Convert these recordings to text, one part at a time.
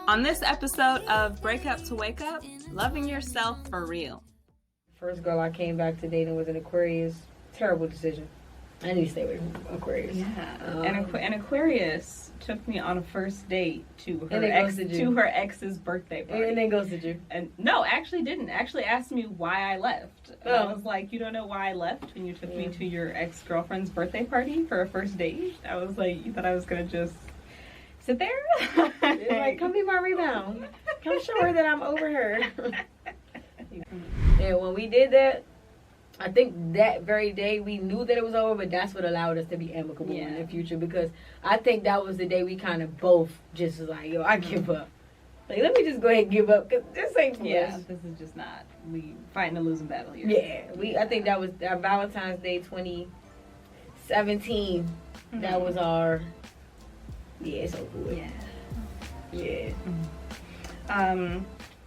On this episode of Break Up to Wake Up, loving yourself for real. First girl I came back to dating was an Aquarius. Terrible decision. I need to stay away from Aquarius. Yeah, and Aquarius took me on a first date to her ex's birthday party. And then ghosted you. And no, actually didn't. Actually asked me why I left. And I was like, you don't know why I left when you took me to your ex-girlfriend's birthday party for a first date? I was like, you thought I was going to just sit there? Like, come be my rebound. Come show her that I'm over her. And when we did that, I think that very day we knew that it was over, but that's what allowed us to be amicable in the future, because I think that was the day we kind of both just was like, yo, I give up. Like, let me just go ahead and give up, because this ain't for us. Yeah, this is just not. We fighting a losing battle here. Yeah, I think that was our Valentine's Day 2017. Mm-hmm. That was our, it's over with. Yeah. Mm-hmm.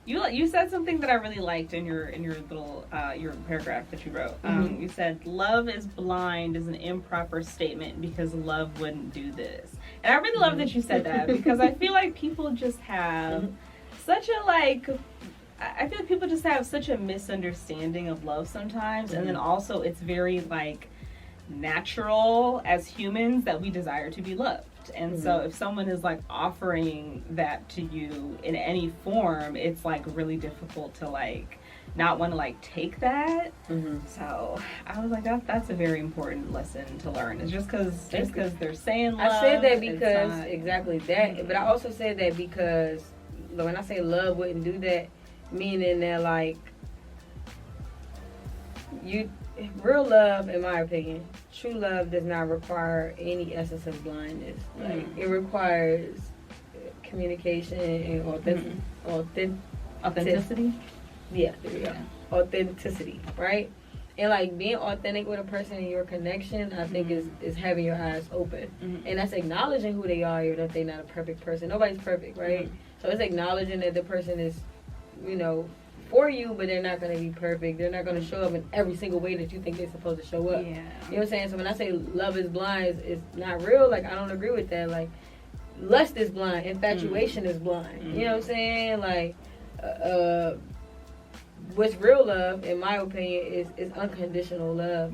You said something that I really liked in your little your paragraph that you wrote. You said, "Love is blind" is an improper statement because love wouldn't do this. And I really love that you said that, because I feel like people just have such a I feel like people just have such a misunderstanding of love sometimes, and then also it's very natural as humans that we desire to be loved. And so if someone is offering that to you in any form, it's really difficult to not want to take that. So I was like, that's a very important lesson to learn. It's just because they're saying love. I said that because exactly that, but I also said that because when I say love wouldn't do that, meaning that real love, in my opinion, true love does not require any essence of blindness. It requires communication and authenticity. Yeah, there we go. Authenticity, right? And being authentic with a person in your connection, I think is having your eyes open, and that's acknowledging who they are, even if they're not a perfect person. Nobody's perfect, right? So it's acknowledging that the person is, for you, but they're not going to be perfect. They're not going to show up in every single way that you think they're supposed to show up. Yeah. You know what I'm saying? So when I say love is blind, it's not real. I don't agree with that. Lust is blind. Infatuation is blind. You know what I'm saying? What's real love, in my opinion, is unconditional love.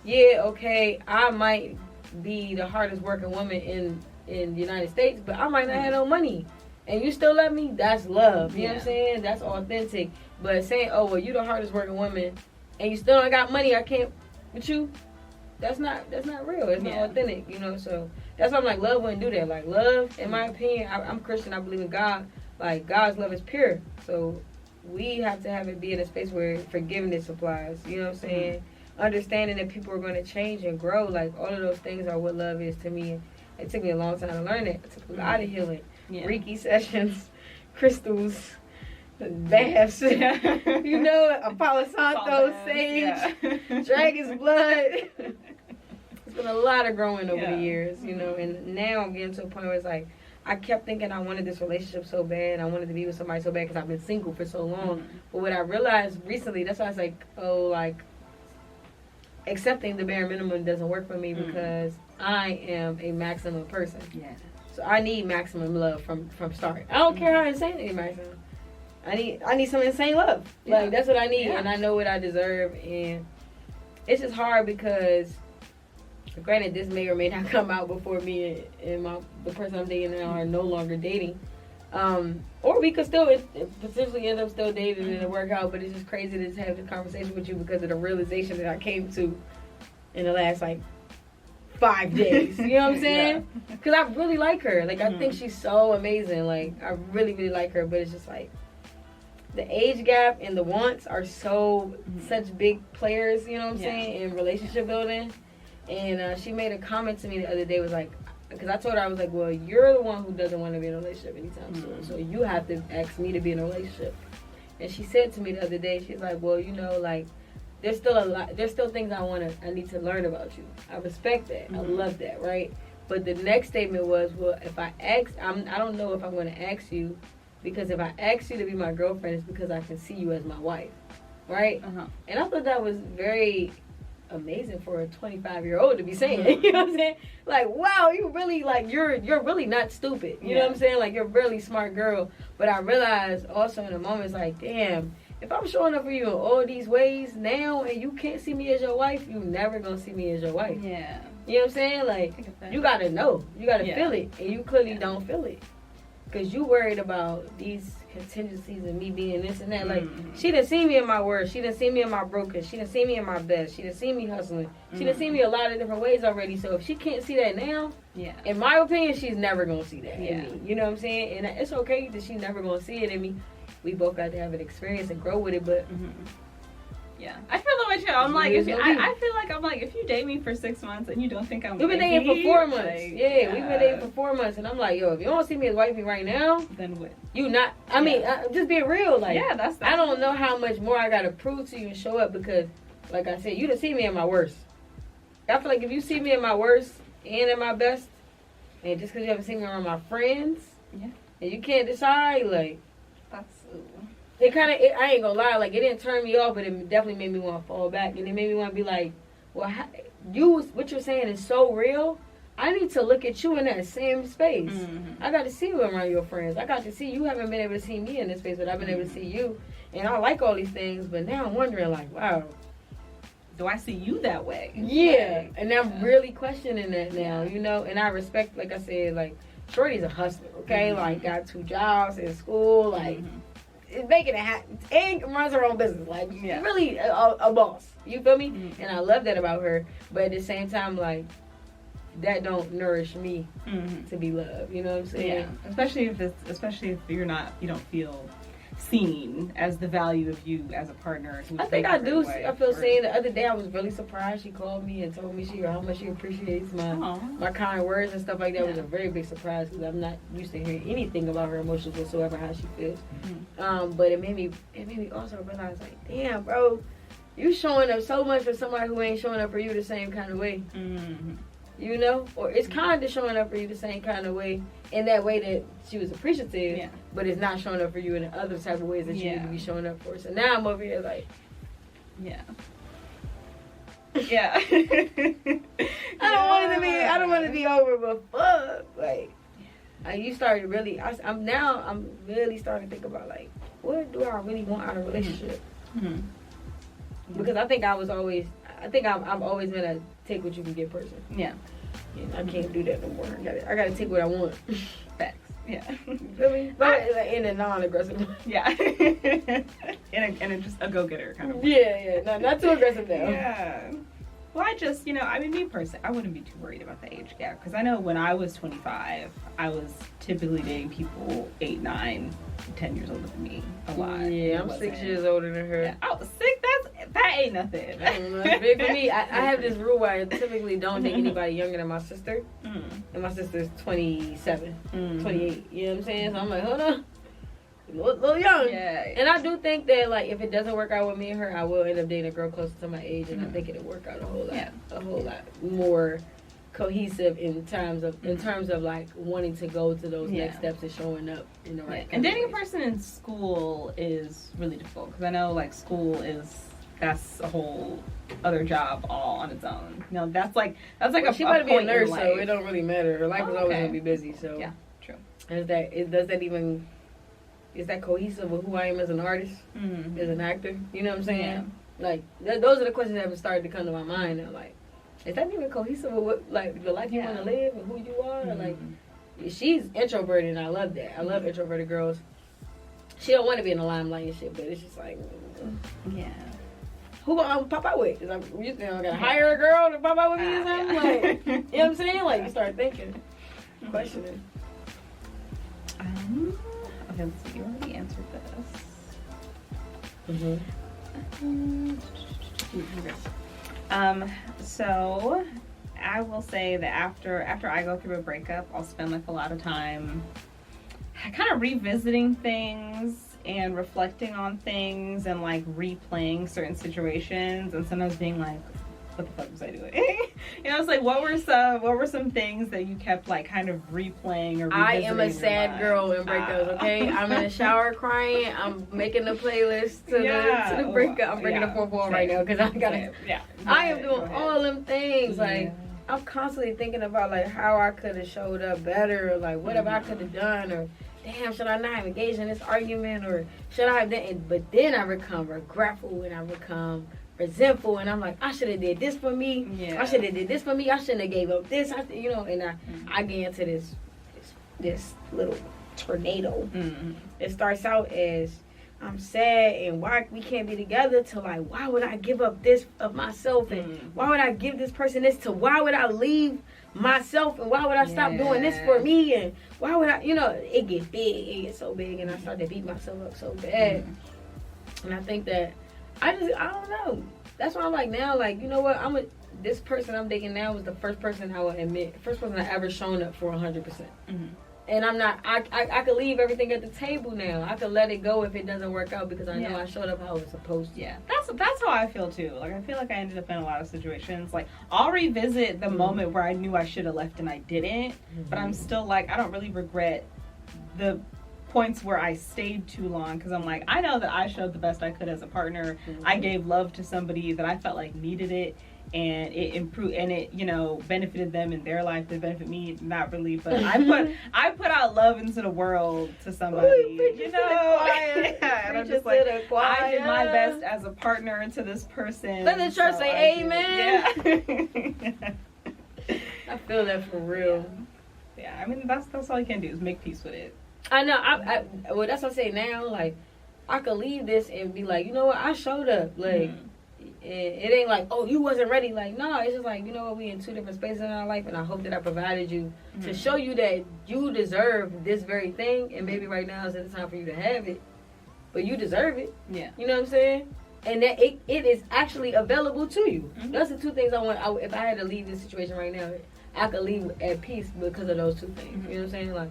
Okay, I might be the hardest working woman in the United States, but I might not have no money. And you still love me, that's love. You know what I'm saying? That's authentic. But saying, oh, well, you the hardest working woman and you still don't got money, I can't with you, that's not real. It's not authentic, so that's why I'm love wouldn't do that. Love, in my opinion, I'm Christian, I believe in God. God's love is pure. So we have to have it be in a space where forgiveness applies. You know what I'm saying? Understanding that people are going to change and grow. All of those things are what love is to me. It took me a long time to learn it. It took a lot of healing. Reiki sessions, crystals, baths, a Palo Santo, sage, dragon's blood. It's been a lot of growing over the years, and now I'm getting to a point where it's I kept thinking I wanted this relationship so bad. I wanted to be with somebody so bad because I've been single for so long. But what I realized recently, that's why I was accepting the bare minimum doesn't work for me because I am a maximum person. Yeah. So I need maximum love from start. I don't care how insane anybody sounds. I need some insane love. That's what I need, and I know what I deserve. And it's just hard because, granted, this may or may not come out before me and the person I'm dating now are no longer dating, or we could still potentially end up still dating and it work out. But it's just crazy to have this conversation with you because of the realization that I came to in the last 5 days. You know what I'm saying? Because I really like her. I think she's so amazing. I really, really like her. But it's just the age gap and the wants are such big players, you know what I'm saying, in relationship building. And she made a comment to me the other day, was because I told her, I was well, you're the one who doesn't want to be in a relationship anytime soon. So you have to ask me to be in a relationship. And she said to me the other day, she's well, there's still things I need to learn about you. I respect that. I love that, right? But the next statement was, well, if I don't know if I'm going to ask you, because if I ask you to be my girlfriend, it's because I can see you as my wife, right? And I thought that was very amazing for a 25-year-old to be saying. You know what I'm saying? Like, wow, you really, like, you're really not stupid. You know what I'm saying? Like, you're a really smart girl. But I realized also in the moment, it's like, damn, if I'm showing up for you in all these ways now and you can't see me as your wife, you never gonna see me as your wife. Yeah. You know what I'm saying? Like, you gotta know. You gotta feel it. And you clearly don't feel it. Because you worried about these contingencies and me being this and that. Like, she done seen me in my worst. She done seen me in my broken. She done seen me in my best. She done seen me hustling. She done seen me a lot of different ways already. So if she can't see that now, in my opinion, she's never going to see that in me. You know what I'm saying? And it's okay that she's never going to see it in me. We both got to have an experience and grow with it, but... Yeah, I feel the way too. I'm like, I feel like I'm like, if you date me for 6 months and you don't think I'm, we've been dating for 4 months. Like, we've been dating for 4 months, and I'm like, yo, if you don't see me as wifey right now, then what? You not. I mean, just being real. Like, that's I don't know how much more I gotta prove to you and show up because, like I said, you done see me in my worst. I feel like if you see me in my worst and in my best, and just because you haven't seen me around my friends, and you can't decide, like, that's. It kind of, I ain't gonna lie, like, it didn't turn me off, but it definitely made me want to fall back. And it made me want to be like, well, what you're saying is so real. I need to look at you in that same space. I got to see you around your friends. I got to see you haven't been able to see me in this space, but I've been able to see you. And I like all these things, but now I'm wondering, like, wow. Do I see you that way? Yeah. Like, and I'm really questioning that now, you know? And I respect, like I said, like, Shorty's a hustler, okay? Like, got 2 jobs in school, like... making it happen and runs her own business, like really a boss, you feel me? And I love that about her, but at the same time, like, that don't nourish me to be loved, you know what I'm saying? Especially if you don't feel seen as the value of you as a partner. I think I do. I feel seen. The other day I was really surprised. She called me and told me how much she appreciates my kind words and stuff like that. It was a very big surprise because I'm not used to hearing anything about her emotions whatsoever, how she feels. But it made me also realize, like, damn, bro, you showing up so much for somebody who ain't showing up for you the same kind of way. You know, or it's kind of showing up for you the same kind of way, in that way that she was appreciative, but it's not showing up for you in the other type of ways that you need to be showing up for. So now I'm over here like, I don't want to be over, but fuck, like, you started really. I'm really starting to think about, like, what do I really want out of a relationship? Because I think I've always been a take what you can get person. And I can't do that no more. I gotta take what I want. Facts. Yeah. You feel me? But in a non-aggressive way. Yeah. in just a go-getter kind of way. Yeah. Not too aggressive though. Yeah. Well, me personally, I wouldn't be too worried about the age gap. Because I know when I was 25, I was typically dating people 8, 9, 10 years older than me. A lot. Yeah, I'm 6 years older than her. Yeah. Oh, 6? That ain't nothing. I don't know. That's big for me. I have this rule where I typically don't date anybody younger than my sister. And my sister's 27, 28. You know what I'm saying? So I'm like, hold on. A little young. And I do think that, like, if it doesn't work out with me and her, I will end up dating a girl closer to my age, and I think it'll work out a whole lot more cohesive in terms of like wanting to go to those next steps and showing up in the right. And dating a person in school is really difficult because I know, like, that's a whole other job all on its own. You know, that's like she might be a nurse, so it don't really matter. Her life is always gonna be busy. So yeah, true. Is that cohesive with who I am as an artist, as an actor? You know what I'm saying? Like, those are the questions that have started to come to my mind. I'm like, is that even cohesive with what, like, the life you want to live and who you are? Like, she's introverted, and I love that. I love introverted girls. She don't want to be in the limelight and shit, but it's just like, who gonna pop out with? You gotta hire a girl to pop out with me or something? Like, you know what I'm saying? Like, you start thinking, questioning. Okay, let's see. You already answered this. So I will say that after I go through a breakup, I'll spend, like, a lot of time kind of revisiting things and reflecting on things and, like, replaying certain situations and sometimes being like, what the fuck was I doing? You know, it's like, what were some things that you kept like kind of replaying or revisiting? I am a sad girl in breakups, okay? I'm in the shower crying. I'm making the playlist to the breakup. I'm breaking the fourth wall right now because I gotta. Yeah. I am doing all them things. Like, I'm constantly thinking about like how I could have showed up better, or like whatever I could have done, or damn, should I not have engaged in this argument, or should I have done? But then I become regretful and I become resentful, and I'm like, I should have did this for me. I should have did this for me. I shouldn't have gave up this. And I get into this little tornado. It starts out as I'm sad and why we can't be together, to like, why would I give up this of myself, and why would I give this person this, to why would I leave myself, and why would I stop doing this for me, and why would I, it gets big, it gets so big, and I start to beat myself up so bad. And I think that I don't know. That's why I'm like now, like, you know what? This person I'm dating now was the first person I will admit, first person I ever shown up for 100%. And I'm not. I could leave everything at the table now. I could let it go if it doesn't work out because I know I showed up how I was supposed to. Yeah, that's how I feel too. Like, I feel like I ended up in a lot of situations. Like, I'll revisit the moment where I knew I should have left and I didn't, but I'm still like, I don't really regret the points where I stayed too long, because I'm like, I know that I showed the best I could as a partner. I gave love to somebody that I felt like needed it, and it improved, and it, benefited them in their life. It benefited me, not really, but I put out love into the world to somebody. And I'm just like, I did my best as a partner to this person. Let the church say amen. Yeah. I feel that for real. Yeah, I mean, that's all you can do is make peace with it. I know. Well, that's what I'm saying now. Like, I could leave this and be like, you know what? I showed up. Like, it ain't like, oh, you wasn't ready. Like, no, it's just like, you know what? We in two different spaces in our life, and I hope that I provided you to show you that you deserve this very thing, and maybe right now is the time for you to have it, but you deserve it. Yeah. You know what I'm saying? And that it is actually available to you. That's the two things I want. If I had to leave this situation right now, I could leave at peace because of those two things. You know what I'm saying? Like,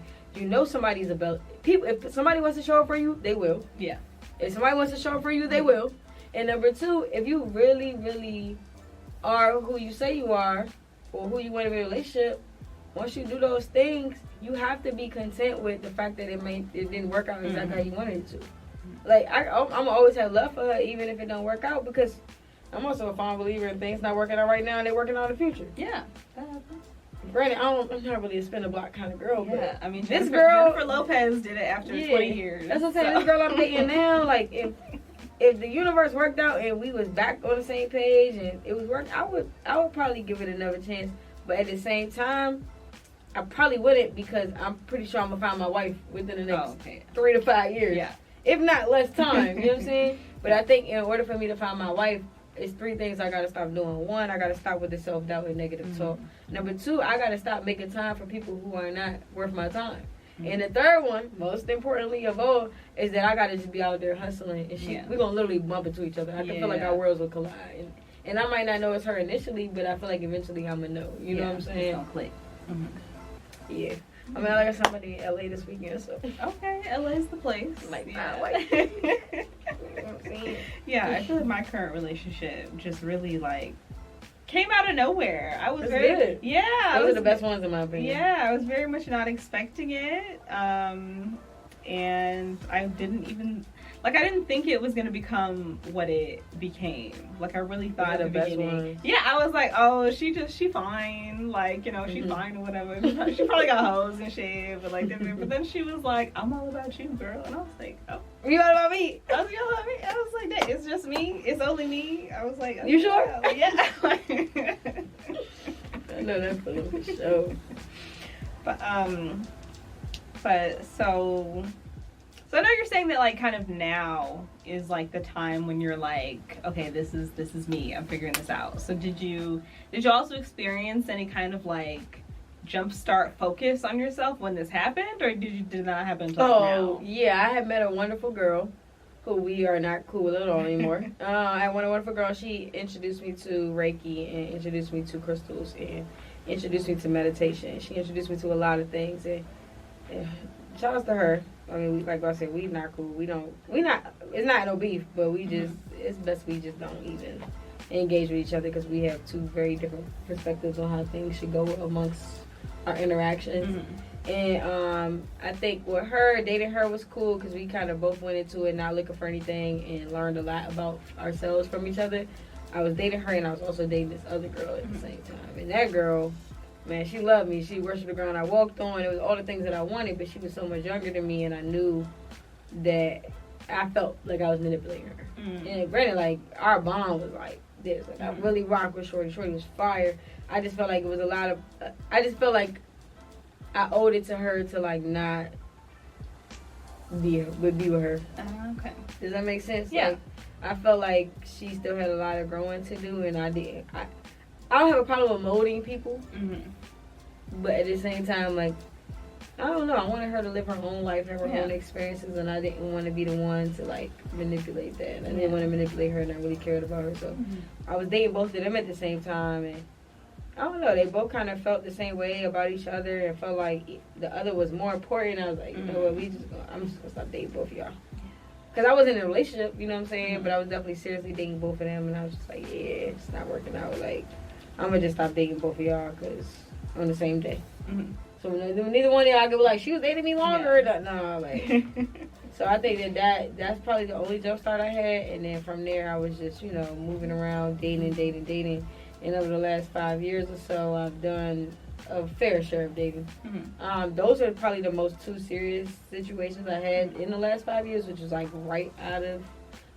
somebody's about people. If somebody wants to show up for you, they will. Yeah. If somebody wants to show up for you, they will. And number two, if you really, really are who you say you are, or who you want to be in a relationship, once you do those things, you have to be content with the fact that it didn't work out exactly how you wanted it to. Like, I'm always have love for her, even if it don't work out, because I'm also a firm believer in things not working out right now and they're working out in the future. Yeah, that happens. Granted, I'm not really a spin the block kind of girl, but I mean, this girl, Jennifer Lopez did it after 20 years. That's what I'm saying. This girl I'm dating now, like, if the universe worked out and we was back on the same page and it was working, I would probably give it another chance. But at the same time, I probably wouldn't, because I'm pretty sure I'm gonna find my wife within the next 3 to 5 years. Yeah. If not less time, you know what I'm saying? But I think in order for me to find my wife, it's 3 things I gotta stop doing. 1, I gotta stop with the self-doubt and negative talk. Number 2, I gotta stop making time for people who are not worth my time. And the third one, most importantly of all, is that I gotta just be out there hustling. And we're gonna literally bump into each other. I can feel like our worlds will collide. And I might not know it's her initially, but I feel like eventually I'm gonna know. You know what I'm saying? It's gonna click. Yeah. I mean, like I said, I'm gonna be in LA this weekend, so. Okay, LA's the place. Yeah, I feel like my current relationship just really, like, came out of nowhere. I was good. Yeah. Those are the best ones in my opinion. Yeah, I was very much not expecting it. And I didn't even, like, I didn't think it was going to become what it became. Like, I really thought at the beginning. Yeah, I was like, oh, she fine. Like, she fine or whatever. She probably got hoes and shit. But, like, but then she was like, I'm all about you, girl. And I was like, oh. You all about me? I was all about me. I was like, that it's just me. It's only me. I was like, you sure? Yeah. I know that for the show. But so I know you're saying that, like, kind of now is like the time when you're like, okay, this is me. I'm figuring this out. So did you also experience any kind of, like, jumpstart focus on yourself when this happened, or did it not happen until now? Oh, yeah, I had met a wonderful girl who we are not cool at all anymore. I had a wonderful girl. She introduced me to Reiki and introduced me to crystals and introduced me to meditation. She introduced me to a lot of things, and shout out to her. I mean, like I said, we not cool. It's not no beef, but we just, it's best we just don't even engage with each other because we have two very different perspectives on how things should go amongst our interactions. And I think with her, dating her was cool because we kind of both went into it not looking for anything and learned a lot about ourselves from each other. I was dating her and I was also dating this other girl at the same time. And that girl, man, she loved me. She worshiped the ground I walked on. It was all the things that I wanted, but she was so much younger than me, and I knew that I felt like I was manipulating her. And granted, like, our bond was like this. Like, I really rocked with Shorty. Shorty was fire. I just felt like it was a lot of... I just felt like I owed it to her to, like, not be with her. Okay. Does that make sense? Yeah. Like, I felt like she still had a lot of growing to do, and I didn't. I don't have a problem with molding people, but at the same time, like, I don't know. I wanted her to live her own life, have her own experiences, and I didn't want to be the one to, like, manipulate that. I didn't want to manipulate her, and I really cared about her. So I was dating both of them at the same time, and I don't know. They both kind of felt the same way about each other and felt like the other was more important. I was like, you know what? I'm just gonna stop dating both of y'all. Because I wasn't in a relationship, you know what I'm saying? But I was definitely seriously dating both of them, and I was just like, yeah, it's not working out. Like, I'm going to just stop dating both of y'all because on the same day. So neither one of y'all could be like, she was dating me longer. No, like. So I think that's probably the only jump start I had. And then from there, I was just, you know, moving around, dating. And over the last 5 years or so, I've done a fair share of dating. Those are probably the most two serious situations I had in the last 5 years, which was like right out of...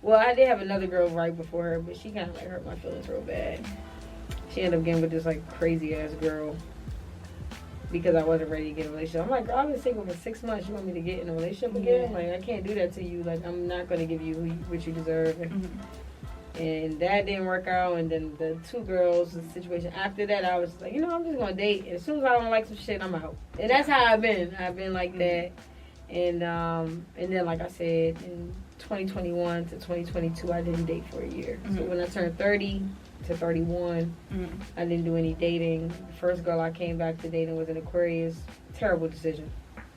Well, I did have another girl right before her, but she kind of like hurt my feelings real bad. She ended up getting with this like crazy ass girl because I wasn't ready to get in a relationship. I'm like, girl, I've been single for 6 months. You want me to get in a relationship again? Like, I can't do that to you. Like, I'm not going to give you what you deserve. And that didn't work out. And then the two girls, the situation after that, I was like, you know, I'm just going to date. And as soon as I don't like some shit, I'm out. And that's how I've been. I've been like that. And then, like I said, in 2021 to 2022, I didn't date for a year. So when I turned 30 to 31, I didn't do any dating. The first girl I came back to dating was an Aquarius. Terrible decision.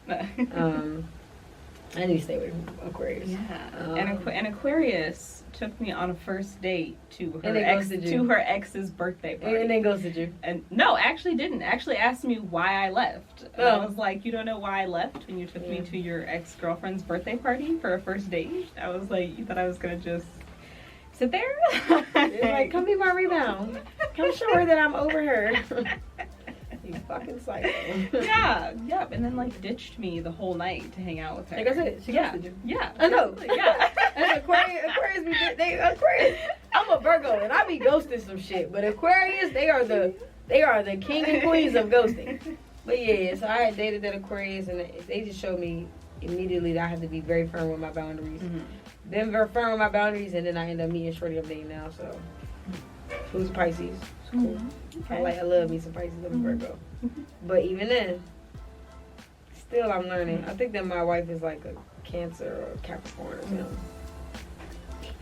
I need to stay with Aquarius. Yeah. And Aquarius took me on a first date to her ex's birthday party. And then ghosted you. And no, actually didn't. Actually asked me why I left. And I was like, you don't know why I left when you took me to your ex-girlfriend's birthday party for a first date? I was like, you thought I was going to just sit there? You're like, come be my rebound. Come show her that I'm over her. You fucking psycho. Yeah. And then like ditched me the whole night to hang out with her. Like I said, she ghosted you. Yeah. I know. Yeah. And Aquarius, I'm a Virgo and I be ghosting some shit. But Aquarius, they are the king and queens of ghosting. But yeah, so I had dated that Aquarius and they just showed me immediately that I have to be very firm with my boundaries. Then very firm with my boundaries, and then I end up meeting Shorty I'm dating now. So who's Pisces? It's cool. Okay. I love me some Pisces. I'm a Virgo. But even then, still I'm learning. I think that my wife is like a Cancer or a Capricorn or something.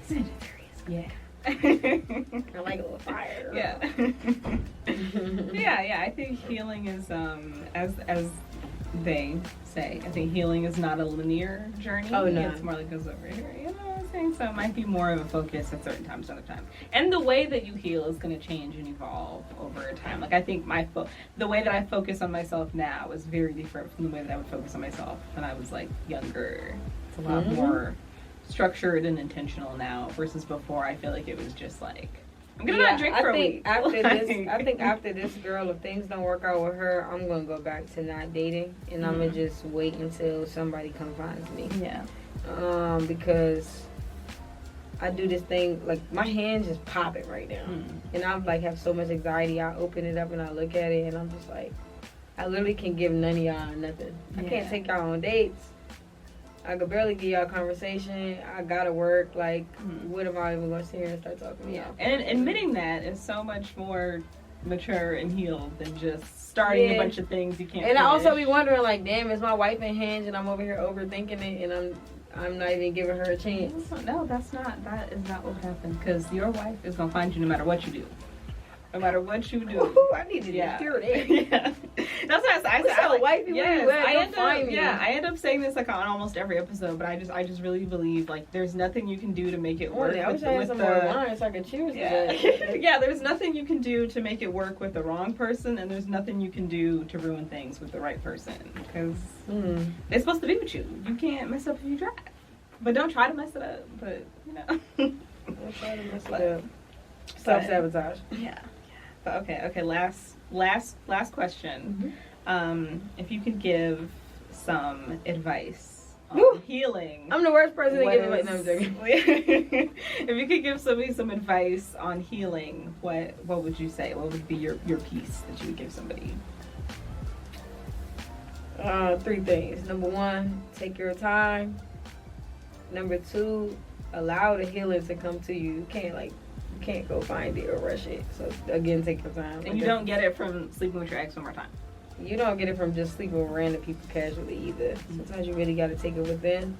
Sagittarius. Yeah. I like a little fire. Yeah. yeah. I think healing is as they say, I think healing is not a linear journey. Oh no. It's more like goes over here. You know what I'm saying? So it might be more of a focus at certain times, other times. And the way that you heal is going to change and evolve over time. Like I think the way that I focus on myself now is very different from the way that I would focus on myself when I was like younger. It's a lot more structured and intentional now versus before. I feel like it was just like, I'm gonna not drink for a week. I think after this girl, if things don't work out with her, I'm gonna go back to not dating, and I'm gonna just wait until somebody comes finds me. Yeah. Because I do this thing, like my hand's just popping right now, and I'm like have so much anxiety. I open it up and I look at it, and I'm just like, I literally can give none of y'all nothing. I can't take y'all on dates. I could barely give y'all conversation. I gotta work. Like, what am I even gonna sit here and start talking to y'all? And admitting that is so much more mature and healed than just starting a bunch of things you can't And finish. I also be wondering, like, damn, is my wife in Hinge and I'm over here overthinking it and I'm not even giving her a chance. No, that is not what happened. Because your wife is gonna find you no matter what you do. No matter what you do. Ooh, I need to hear that. That's what I said. So white people, I end up saying this like on almost every episode, but I just really believe like there's nothing you can do to make it work. I wish I had some more wine so I could cheers. Yeah, there's nothing you can do to make it work with the wrong person, and there's nothing you can do to ruin things with the right person, because they're supposed to be with you. You can't mess up if you try, but don't try to mess it up. But you know, don't try to mess it up. Self-sabotage. Yeah. But okay. Last question. If you could give some advice on healing. I'm the worst person to give advice. No, I'm joking. If you could give somebody some advice on healing, what would you say? What would be your piece that you would give somebody? 3 things. Number 1, take your time. Number 2, allow the healing to come to you. You can't go find it or rush it. So again, take your time. And you don't get it from sleeping with your ex one more time. You don't get it from just sleeping with random people casually either. Sometimes you really got to take it within.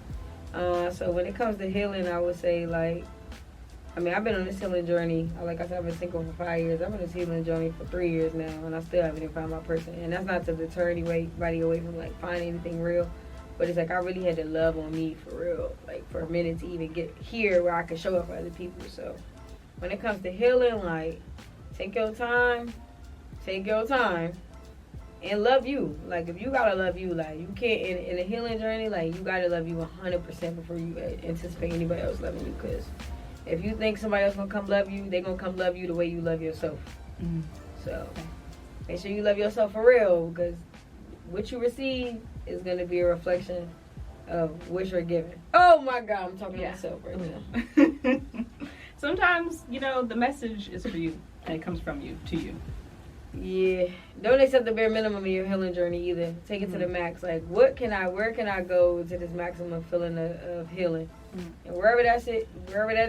So when it comes to healing, I would say I've been on this healing journey. Like I said, I've been single for 5 years. I've been on this healing journey for 3 years now, and I still haven't even found my person. And that's not to deter anybody away from finding anything real. But it's I really had to love on me for real, for a minute to even get here where I could show up for other people. So when it comes to healing, take your time, and love you. If you gotta love you, you can't, in a healing journey, you gotta love you 100% before you anticipate anybody else loving you. Because if you think somebody else gonna come love you, they gonna come love you the way you love yourself. So make sure you love yourself for real, because what you receive is gonna be a reflection of what you're given. Oh my God, I'm talking to myself right now. Sometimes, the message is for you, and it comes from you to you. Yeah. Don't accept the bare minimum in your healing journey either. Take it to the max. Where can I go to this maximum feeling of healing? And wherever that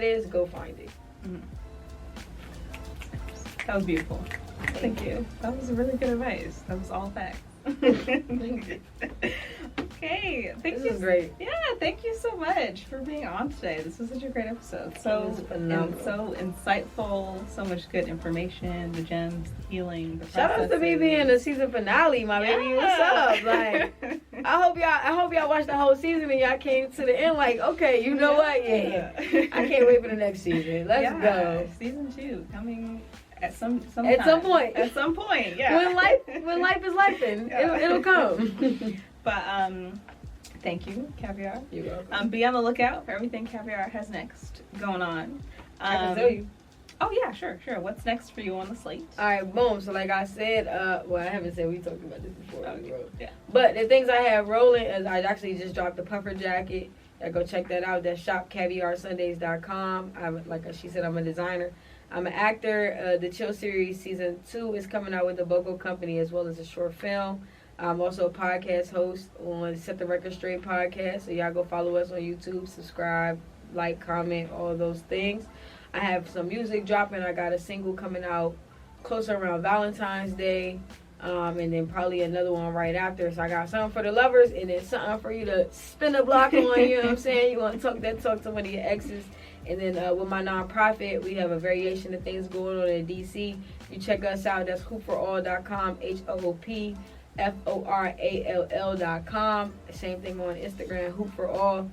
is, go find it. That was beautiful. Thank you. That was really good advice. That was all facts. Okay, this is great. Yeah, thank you so much for being on today. This was such a great episode. So insightful, so much good information, the gems, the healing, the shout out to me being the season finale, my baby. What's up? I hope y'all watched the whole season and y'all came to the end okay, you know what? Yeah. I can't wait for the next season. Let's go. Season 2 coming at some point. At some point, yeah. When life is lifing, it'll come. But thank you, Kaviar. You're welcome. Be on the lookout for everything Kaviar has next going on. I can tell you. Oh yeah, sure. What's next for you on the slate? All right, boom. So like I said, I haven't said we talked about this before. Yeah. But the things I have rolling is I actually just dropped the puffer jacket. Go check that out. That's shopkaviarsundays.com. Like she said, I'm a designer. I'm an actor. The Chill Series Season 2 is coming out with the Bogo Company as well as a short film. I'm also a podcast host on Set the Record Straight podcast. So y'all go follow us on YouTube, subscribe, like, comment, all those things. I have some music dropping. I got a single coming out closer around Valentine's Day. And then probably another one right after. So I got something for the lovers and then something for you to spin a block on, you know what I'm saying? You want to talk to one of your exes. And then with my nonprofit, we have a variation of things going on in DC. You check us out. That's hoopforall.com, HOOPFORALL.com. Same thing on Instagram, hoopforall.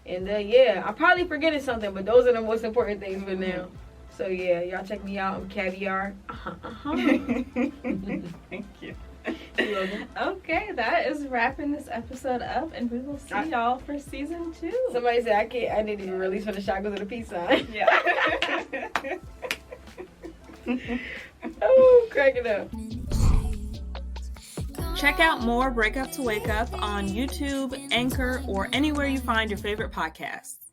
And I'm probably forgetting something, but those are the most important things for now. So y'all check me out. I'm Kaviar. Thank you. Okay, that is wrapping this episode up, and we will see y'all for season 2. Somebody said I didn't even release for the shot because of the peace sign. Yeah. Oh, crack it up. Check out more Break Up to Wake Up on YouTube, Anchor, or anywhere you find your favorite podcasts.